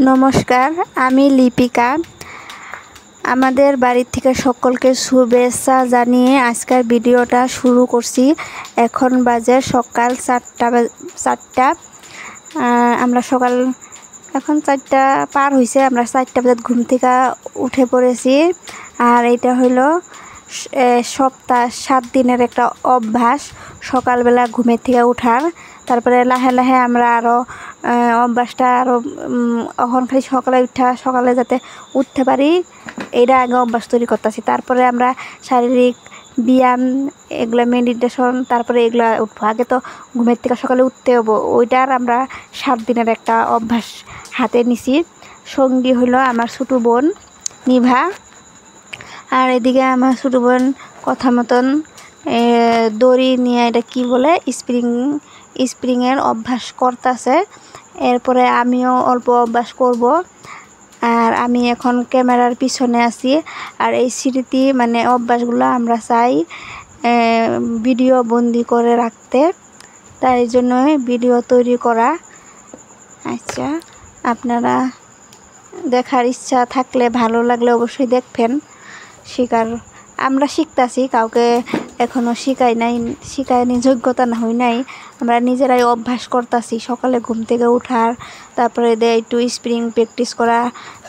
নমস্কার, আমি লিপিকা। আমাদের বাড়ি থেকে সকলকে শুভেচ্ছা জানিয়ে আজকের ভিডিওটা শুরু করছি। এখন বাজে সকাল 4টা। আমরা এখন 4টা পার হয়েছে। আমরা 4টা বাজে ঘুম থেকে উঠে পড়েছি। আর এটা হলো সপ্তাহ 7 দিনের একটা অভ্যাস, সকালবেলা ঘুমের থেকে উঠার। তারপরে লাহে লাহে আমরা আরও অভ্যাসটা আরও এখন খালি সকালে যাতে উঠতে পারি, এইটা আগে অভ্যাস তৈরি করতেছি। তারপরে আমরা শারীরিক ব্যায়াম, এগুলো মেডিটেশন, তারপরে এগুলো উঠবো। আগে তো ঘুমের থেকে সকালে উঠতে হবো, ওইটার আমরা 7 দিনের একটা অভ্যাস হাতে নিছি। সঙ্গী হলো আমার ছোটো বোন নিভা। আর এদিকে আমার ছোটো বোন কথা মতন দড়ি নিয়ে, এটা কি বলে, স্প্রিংয়ের অভ্যাস করতেছে। এরপরে আমিও অল্প অভ্যাস করব। আর আমি এখন ক্যামেরার পিছনে আছি। আর এই স্মৃতি অভ্যাসগুলো আমরা চাই ভিডিও বন্দি করে রাখতে, তাই জন্যই ভিডিও তৈরি করা। আচ্ছা, আপনারা দেখার ইচ্ছা থাকলে, ভালো লাগলে অবশ্যই দেখবেন। আমরা শিখতাছি, কাউকে এখনও শিখায়নি, যোগ্যতা না হই নাই। আমরা নিজেরাই অভ্যাস করতেছি সকালে ঘুম থেকে উঠার। তারপরে একটু স্প্রিং প্র্যাকটিস করা,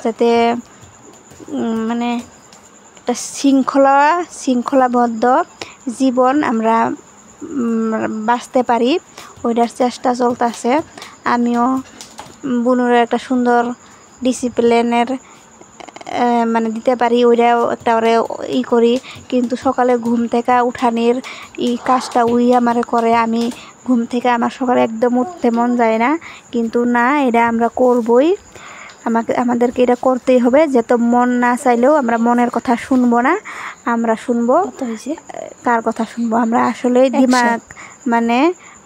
যাতে একটা শৃঙ্খলাবদ্ধ জীবন আমরা বাঁচতে পারি, ওইটার চেষ্টা চলতেছে। আমিও বুনুর একটা সুন্দর ডিসিপ্লিনের দিতে পারি, ওইটাও একটা ওরে করি। কিন্তু সকালে ঘুম থেকে উঠানির কাজটা আমারে করে। আমি ঘুম থেকে আমার সকালে একদম উঠতে মন যায় না, কিন্তু না, এটা আমরা করবই। আমাদেরকে এটা করতেই হবে। যেহেতু মন না চাইলেও আমরা মনের কথা শুনবো না, আমরা শুনবো কার কথা শুনবো? আমরা আসলে দিমাগ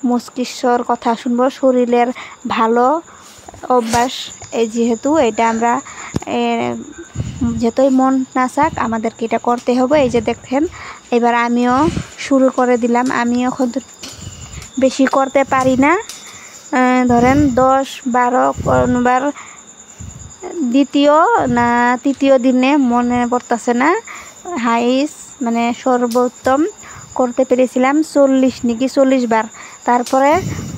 মস্তিষ্কর কথা শুনবো, শরীরের ভালো অভ্যাস। যেহেতু এটা আমরা যতই মন না চাক, আমাদেরকে এটা করতে হবে। এই যে দেখেন, এবার আমিও শুরু করে দিলাম। আমিও বেশি করতে পারি না, ধরেন 10-12, কোনোবার দ্বিতীয় না তৃতীয় দিনে মনে পড়তেছে না, হাইস্ট সর্বোত্তম করতে পেরেছিলাম 40 নাকি 40 বার। তারপরে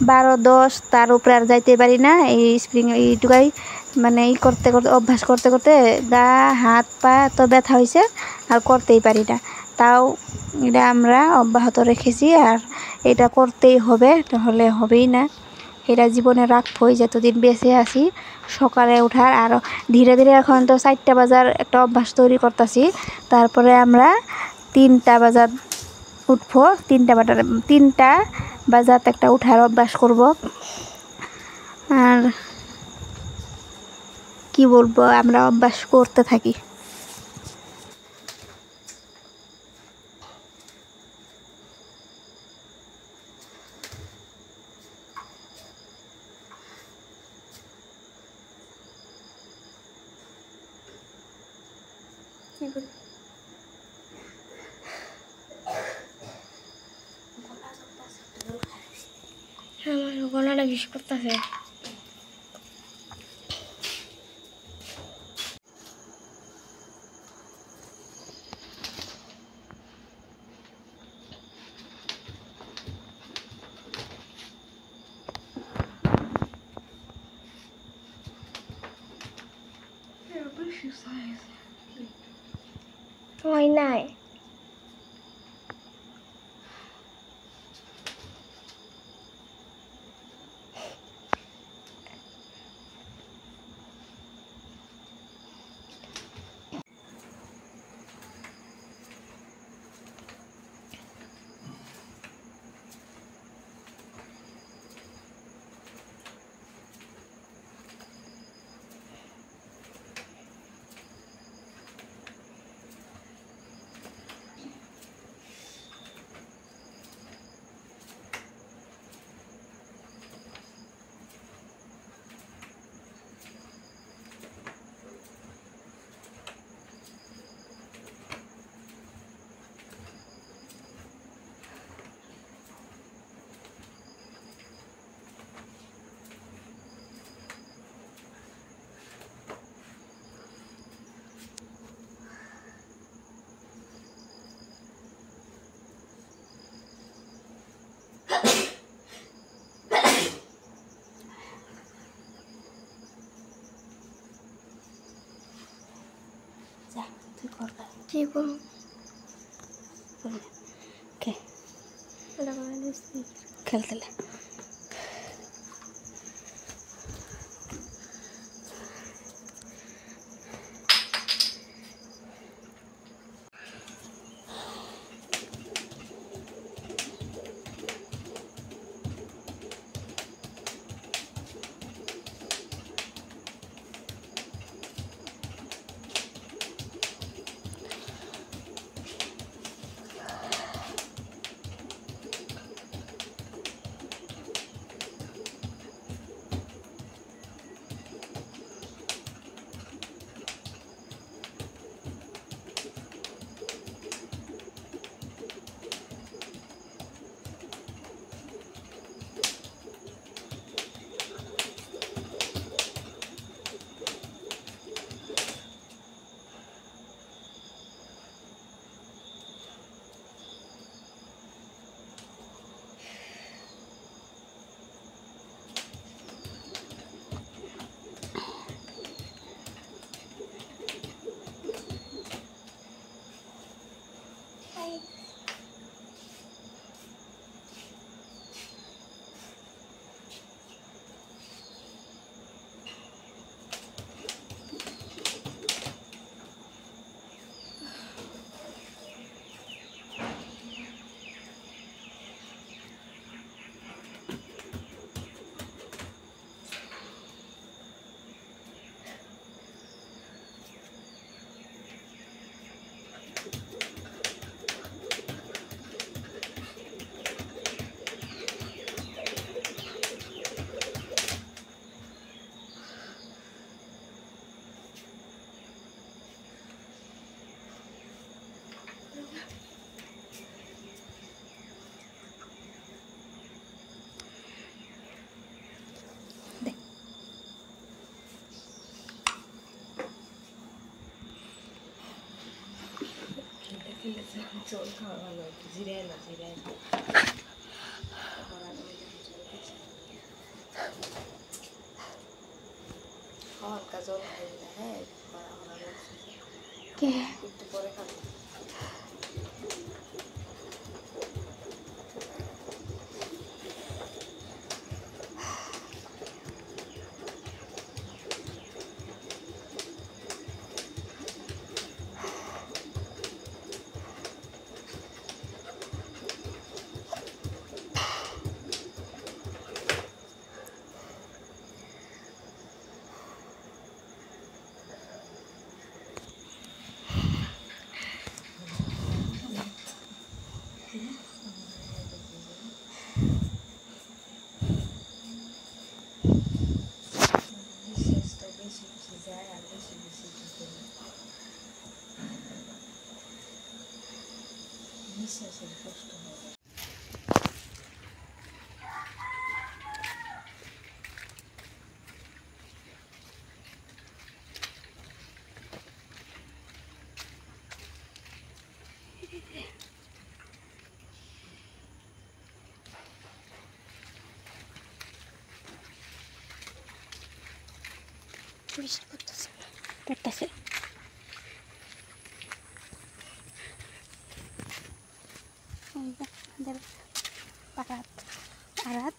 12-10 তার উপরে আর যাইতে পারি না। এই স্প্রিং এইটুকাই করতে করতে, অভ্যাস করতে করতে গা হাত পা এত ব্যথা হয়েছে, আর করতেই পারি না। তাও এটা আমরা অব্যাহত রেখেছি, আর এটা করতেই হবে, তাহলে হবেই না। এটা জীবনে রাখবই যতদিন বেঁচে আছি, সকালে ওঠার। আর ধীরে ধীরে এখন তো 4টা বাজার একটা অভ্যাস তৈরি করতেছি। তারপরে আমরা 3টা বাজার উঠবো, 3টা বাজার একটা উঠার অভ্যাস করব। আর কি বলবো, আমরা অভ্যাস করতে থাকি। আমার গলাটা বিষ করতেছে। সময় নাই। তুই কর না। কি করব কে এটা করে দিচ্ছি খেলতেলে জল খাওয়া ভালো একটু জিরায় না জিরায় না হালকা জল খাইবি না হ্যাঁ কে একটু পরে খাবি নিঃশ্বাসটা বেশি বেশি যায় আর বেশি বেশি নিঃশ্বাসের কষ্ট হবে বৃষ্টি পড়তেছে পড়তেছে পারাত আরাত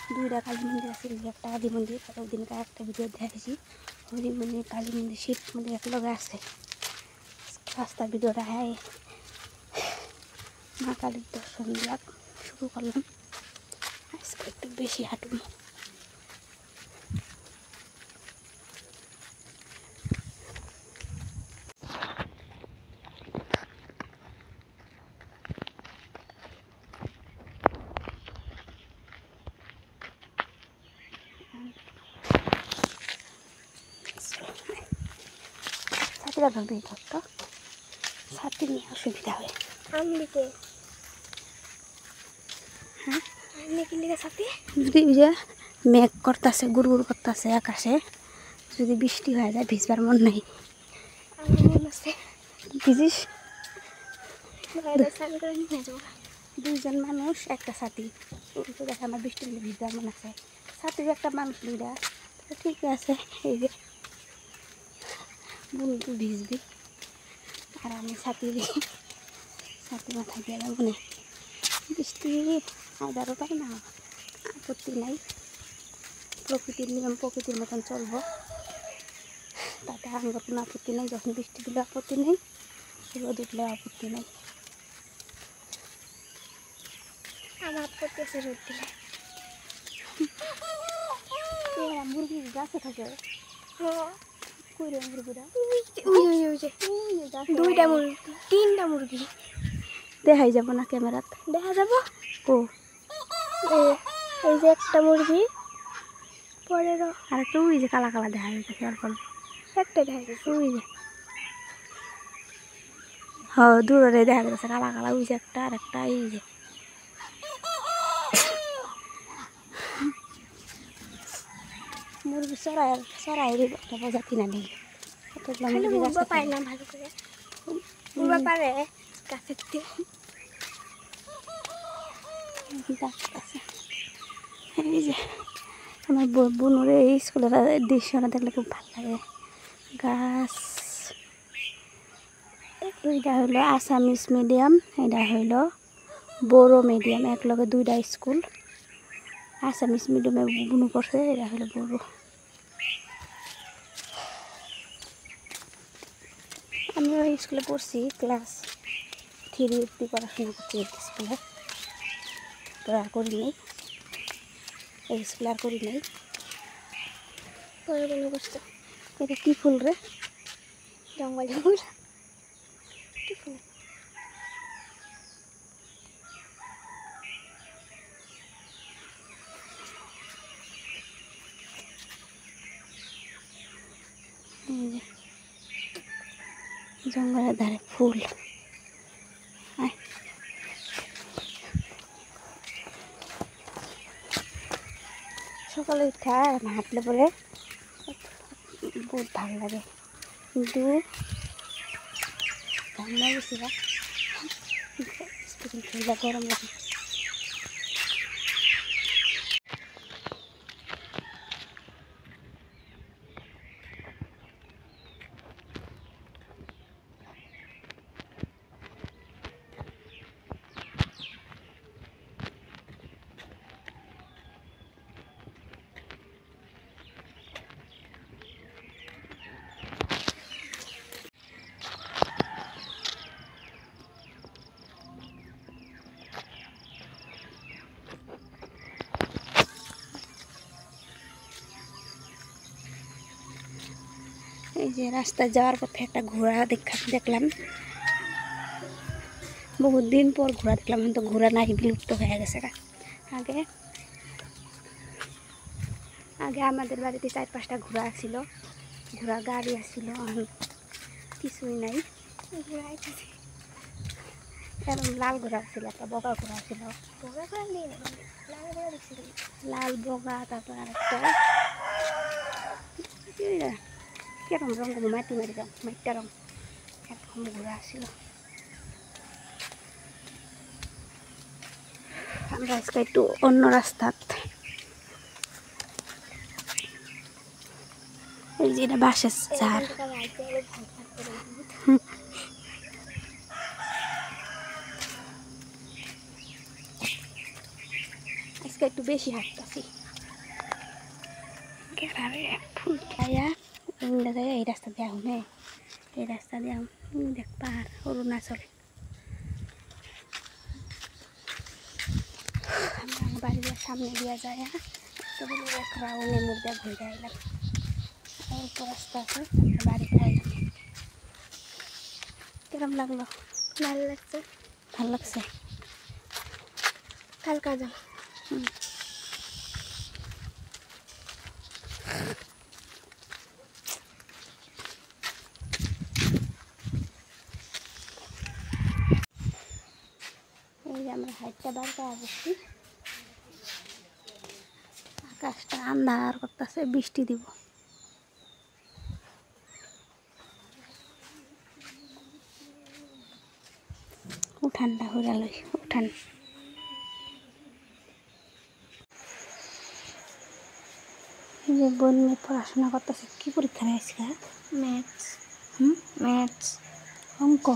দুইটা কালী মন্দির আছে একটা আদি মন্দির ওই দিনকে একটা ভিডিও দেখেছি হরি মন্দির কালী মন্দির শিব মন্দির এক লগে আছে রাস্তার ভিডিওটা হ্যাঁ মা কালীর দর্শন দেওয়া শুরু করলাম আজকে একটু বেশি হাঁটুম ছাতিরা ধরবি ধরতো ছাতি নিয়ে অসুবিধা হয় আমলিকে হ্যাঁ আমলি কি লিখে সাথে যদি ওই যে মেঘ করতেছে গুড় গুড় করতেছে আকাশে যদি বৃষ্টি হয়ে যায় ভিজবার মন নাই আমার মন আছে ভিজিস বাইরে স্নান করে নিয়ে যাবো দুইজন মানুষ একটা ছাতি তো দেখে আমার বৃষ্টি হলে ভিজবার মন আছে ছাতির একটা মানুষ দুইটা ঠিক আছে এই যে বন্ধু ভিজবি আর আমি ছাতি মাথায় দিয়ে যাবো না। বৃষ্টি আইদারও পাই না, আপত্তি নাই। প্রকৃতির নিয়ম প্রকৃতির মতন চলবো, তাতে আমার কোনো আপত্তি নেই। যখন বৃষ্টি দিলে আপত্তি নেই, রোদ উঠলে আপত্তি নেই। আমার আপত্তি আছে রোদ দিলে। মুরগি গাছে থাকে, কই রে মুরগিরা? ওই যে দুইটা মুরগি, তিনটা মুরগি দেখাই যাব না ক্যামেরাত, দেখা যাব। ও এই যে একটা মুরগি, পরের আর একটা ওই যে কালা কালা দেখা যাচ্ছে অল্প অল্প, একটা দেখা গেছে। ওই যে হ্যাঁ দূরে দেখা যাচ্ছে কালা কালা, ওই যে একটা আর একটা এই যে। মুরগি চড়াই একটা প্রজাতি না নেই, কতগুলো খালি মুরগি উড়বা গাছে পায় না ভালো করে, উড়বা পারে গাছের থেকে। ডাকতেছে। এই যে আমার বোনের এই স্কুলের দৃশ্যটা দেখলে খুব ভালো লাগে। গাছ, এইটা হইলো আসামিস মিডিয়াম, এটা হইলো বড়ো মিডিয়াম, একলগে দুইটা স্কুল। আসামিস মিডিয়ামে বুনু পড়ছে, এটা হইলো বড়ো। আমি ওই স্কুলে পড়ছি, ক্লাস 3 অব্দি পড়াশোনা করছি এই স্কুলে, তো আর করি নেই, এই স্কুলে আর করি নেই। পরে মনে করছে এটা কি ফুল রে? জঙ্গল কি ফুল? এই যে জঙ্গলের ধারে ফুল। আয়। সকালে উঠা হাঁটলে পরে বহুত ভালো লাগে, কিন্তু ঠান্ডা বেশি না, গরম লাগে। এই যে রাস্তায় যাওয়ার পথে একটা ঘোড়া দেখলাম, বহুত দিন পর ঘোড়া দেখলাম, কিন্তু ঘোড়া নাই, বিলুপ্ত হয়ে গেছে। আগে আগে আমাদের বাড়িতে 4-5টা ঘোড়া ছিল, ঘোড়া গাড়ি আসছিল, কিছুই নাই। এরকম লাল ঘোড়া ছিল, একটা বগা ঘোড়া ছিল, বগা করে নিয়ে নেব, লাল করে দেখছি। লাল বগা, তারপর আরেকটা কিরকম রঙ, মাটি রঙ, মাটিটা রঙ, এরকম ঘোড়া ছিল। আমরা আজকে একটু অন্য রাস্তা, এই যে এটা বাঁশের ঝাড়। আজকে একটু বেশি হাঁটতেছি। ফুল খাইয়া এই রাস্তা দিয়ে আহুনে, এই রাস্তা দিয়ে দেখ পাহাড়, অরুণাচল। আমরা বাড়ির সামনে দিয়ে যায়, তবে এক রাউন্ডের মধ্যে ঘুরে আইলাম। অল্প রাস্তা আছে, বাড়িতে আইলাম। কিরম লাগলো? ভালো লাগছে। ভালো লাগছে। কালকা যাও। এই যে আমরা হাইটটা বাড়তে আসছি, আকাশটা আন্ধার করতেছে, বৃষ্টি দিব। উঠানটা ঘুরা লই, উঠান। এই যে বোন মেয়ে পড়াশোনা করতেছে, কি পরীক্ষা নিয়েছে? ম্যাথস। ম্যাথস। অঙ্ক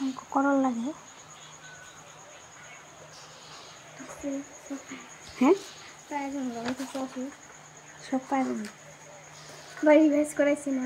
অঙ্ক করার লাগে। হ্যাঁ সব পারবেন বাড়ি ভেজ করাইছি না।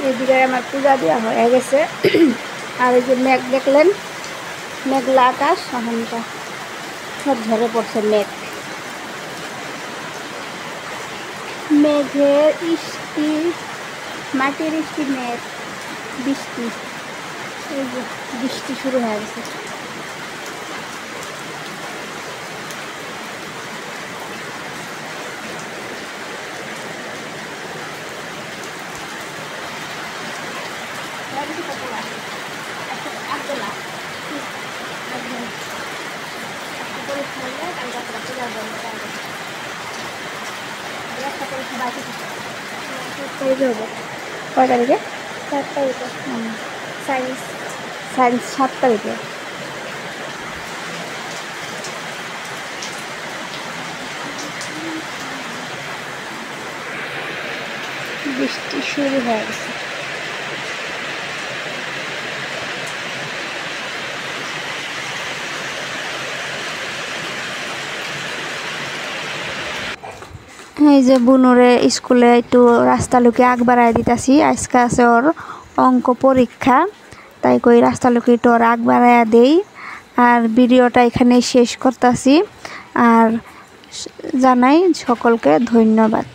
এদিকে আমার পূজা দেওয়া হয়ে গেছে। আর এই যে মেঘ দেখলেন, মেঘলা আকাশ, এখনটা সব ঝরে পড়ছে মেঘ। মেঘের বৃষ্টি, মাটির বৃষ্টি, মেঘ বৃষ্টি, এই যে বৃষ্টি শুরু হয়ে গেছে। কয় তারিখে? 7 তারিখে সায়েন্স। সায়েন্স 7 তারিখে। বৃষ্টি শুরু হয়ে গেছে। এই যে বুনুরে স্কুলে একটু রাস্তা লুকে আগ বাড়াই দিতেছি। আজকে আছে ওর অঙ্ক পরীক্ষা, তাই কই রাস্তা লুকে একটু ওর আগ বাড়াইয়া দেই। আর ভিডিওটা এখানেই শেষ করতেছি। আর জানাই সকলকে ধন্যবাদ।